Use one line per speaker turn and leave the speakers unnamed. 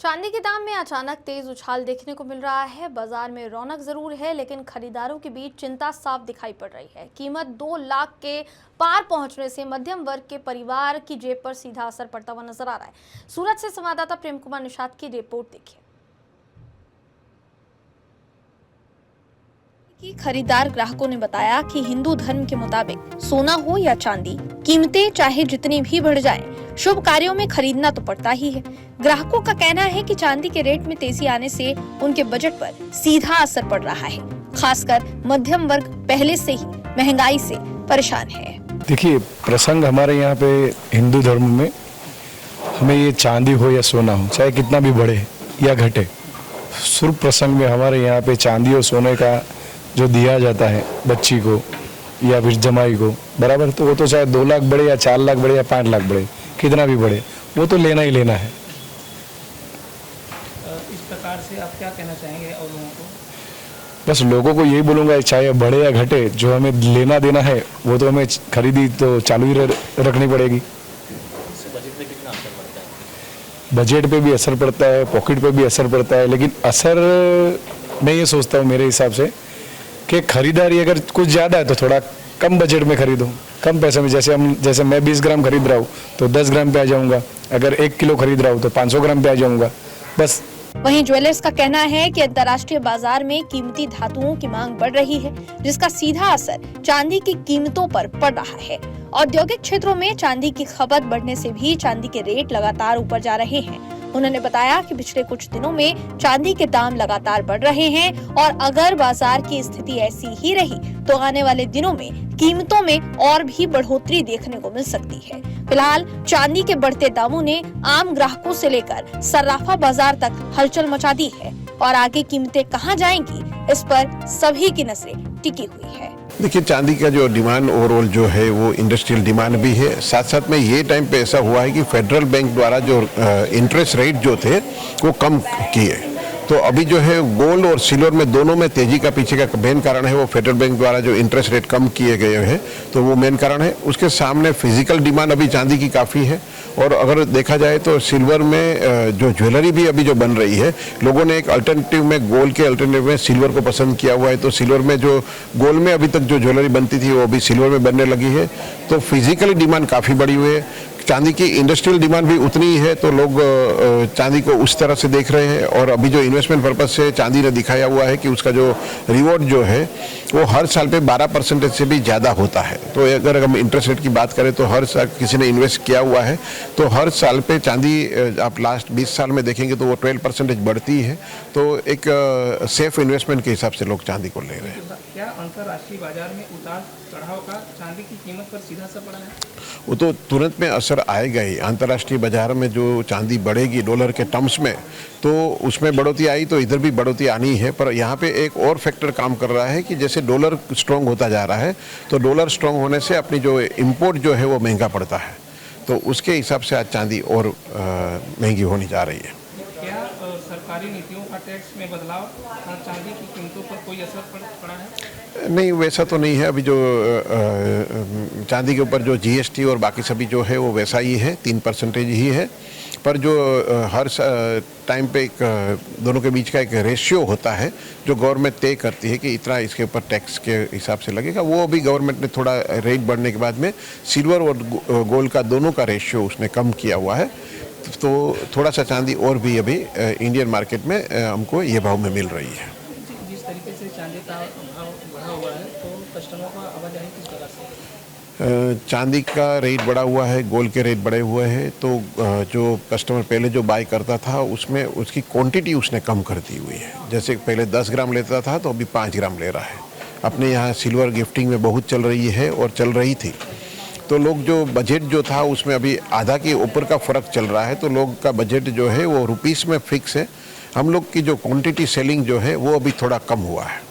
चांदी के दाम में अचानक तेज उछाल देखने को मिल रहा है। बाजार में रौनक जरूर है, लेकिन खरीदारों के बीच चिंता साफ दिखाई पड़ रही है। कीमत 2 लाख के पार पहुंचने से मध्यम वर्ग के परिवार की जेब पर सीधा असर पड़ता हुआ नजर आ रहा है। सूरत से संवाददाता प्रेम कुमार निषाद की रिपोर्ट देखिए। खरीदार ग्राहकों ने बताया कि हिंदू धर्म के मुताबिक सोना हो या चांदी, कीमतें चाहे जितनी भी बढ़ जाएं, शुभ कार्यों में खरीदना तो पड़ता ही है। ग्राहकों का कहना है कि चांदी के रेट में तेजी आने से उनके बजट पर सीधा असर पड़ रहा है। खासकर मध्यम वर्ग पहले से ही महंगाई से परेशान है।
देखिए, प्रसंग हमारे यहाँ पे हिंदू धर्म में हमें ये चांदी हो या सोना हो, चाहे कितना भी बढ़े या घटे, शुभ प्रसंग में हमारे यहाँ पे चांदी और सोने का जो दिया जाता है बच्ची को या फिर जमाई को बराबर, तो वो तो चाहे 2 लाख बढ़े या 4 लाख बढ़े या 5 लाख बढ़े, कितना भी बढ़े, वो तो लेना ही लेना है।
इस प्रकार से आप क्या कहना चाहेंगे और लोगों को?
बस लोगों को यही बोलूँगा, चाहे बढ़े या घटे, जो हमें लेना देना है वो तो हमें खरीदी तो चालू ही रखनी पड़ेगी।
बजट पे कितना असर पड़ता है?
बजट पे भी असर पड़ता है, पॉकेट पे भी असर पड़ता है, लेकिन असर मैं ये सोचता हूँ मेरे हिसाब से कि खरीदारी अगर कुछ ज़्यादा है तो थोड़ा कम बजट में खरीदो, कम पैसे में। जैसे मैं 20 ग्राम खरीद रहा हूँ तो 10 ग्राम पे आ जाऊँगा, अगर 1 किलो खरीद रहा हूँ तो 500 ग्राम पे आ जाऊँगा, बस।
वहीं ज्वेलर्स का कहना है कि अंतर्राष्ट्रीय बाजार में कीमती धातुओं की मांग बढ़ रही है, जिसका सीधा असर चांदी की कीमतों पर पड़ रहा है। औद्योगिक क्षेत्रों में चांदी की खपत बढ़ने से भी चांदी के रेट लगातार ऊपर जा रहे हैं। उन्होंने बताया कि पिछले कुछ दिनों में चांदी के दाम लगातार बढ़ रहे हैं और अगर बाजार की स्थिति ऐसी ही रही तो आने वाले दिनों में कीमतों में और भी बढ़ोतरी देखने को मिल सकती है। फिलहाल चांदी के बढ़ते दामों ने आम ग्राहकों से लेकर सर्राफा बाजार तक हलचल मचा दी है और आगे कीमतें कहां जाएंगी, इस पर सभी की नजरें टिकी हुई है।
देखिए, चांदी का जो डिमांड ओवरऑल जो है वो इंडस्ट्रियल डिमांड भी है। साथ साथ में ये टाइम पे ऐसा हुआ है कि फेडरल बैंक द्वारा जो इंटरेस्ट रेट जो थे वो कम किए, तो अभी जो है गोल्ड और सिल्वर में दोनों में तेजी का पीछे का मेन कारण है वो फेडरल बैंक द्वारा जो इंटरेस्ट रेट कम किए गए हैं, तो वो मेन कारण है। उसके सामने फिजिकल डिमांड अभी चांदी की काफ़ी है। और अगर देखा जाए तो सिल्वर में जो ज्वेलरी भी अभी जो बन रही है, लोगों ने एक अल्टरनेटिव में गोल्ड के अल्टरनेटिव में सिल्वर को पसंद किया हुआ है, तो सिल्वर में जो गोल्ड में अभी तक जो ज्वेलरी बनती थी वो अभी सिल्वर में बनने लगी है, तो फिजिकली डिमांड काफ़ी बढ़ी हुई है। चांदी की इंडस्ट्रियल डिमांड भी उतनी ही है, तो लोग चांदी को उस तरह से देख रहे हैं। और अभी जो इन्वेस्टमेंट पर्पज से चांदी ने दिखाया हुआ है कि उसका जो रिवॉर्ड जो है वो हर साल पे 12% से भी ज़्यादा होता है। तो अगर हम इंटरेस्ट रेट की बात करें तो हर साल किसी ने इन्वेस्ट किया हुआ है तो हर साल पे चांदी आप लास्ट 20 साल में देखेंगे तो वो 12% बढ़ती है। तो एक सेफ इन्वेस्टमेंट के हिसाब से लोग चांदी को ले रहे हैं।
क्या अंतर्राष्ट्रीय बाजार में उतार चढ़ाव का चांदी की कीमत पर सीधा असर पड़ा है?
वो तो तुरंत में असर आएगा ही। अंतर्राष्ट्रीय बाजार में जो चांदी बढ़ेगी डॉलर के टर्म्स में, तो उसमें बढ़ोतरी आई तो इधर भी बढ़ोतरी आनी है। पर यहाँ पे एक और फैक्टर काम कर रहा है कि जैसे डॉलर स्ट्रॉन्ग होता जा रहा है, तो डॉलर स्ट्रॉन्ग होने से अपनी जो इम्पोर्ट जो है वो महंगा पड़ता है, तो उसके हिसाब से आज चांदी और महंगी होनी जा रही है।
क्या सरकारी नीतियों का टैक्स में बदलाव चांदी की कीमतों पर कोई असर पड़ा है?
नहीं, वैसा तो नहीं है। अभी जो चांदी के ऊपर जो जीएसटी और बाकी सभी जो है वो वैसा ही है, 3% ही है। पर जो हर टाइम पे एक दोनों के बीच का एक रेशियो होता है जो गवर्नमेंट तय करती है कि इतना इसके ऊपर टैक्स के हिसाब से लगेगा, वो अभी गवर्नमेंट ने थोड़ा रेट बढ़ने के बाद में सिल्वर और गोल्ड का दोनों का रेशियो उसने कम किया हुआ है, तो थोड़ा सा चांदी और भी अभी इंडियन मार्केट में हमको ये भाव में मिल रही है।
जिस तरीके से चांदी का भाव बढ़ा हुआ है तो कस्टमर का आवाजाही किस तरह से?
चांदी का रेट बढ़ा हुआ है, गोल्ड के रेट बढ़े हुए हैं, तो जो कस्टमर पहले जो बाय करता था उसमें उसकी क्वांटिटी उसने कम कर दी हुई है। जैसे पहले 10 ग्राम लेता था तो अभी 5 ग्राम ले रहा है। अपने यहाँ सिल्वर गिफ्टिंग में बहुत चल रही है और चल रही थी, तो लोग जो बजट जो था उसमें अभी आधा के ऊपर का फ़र्क चल रहा है, तो लोग का बजट जो है वो रुपीस में फिक्स है। हम लोग की जो क्वांटिटी सेलिंग जो है वो अभी थोड़ा कम हुआ है।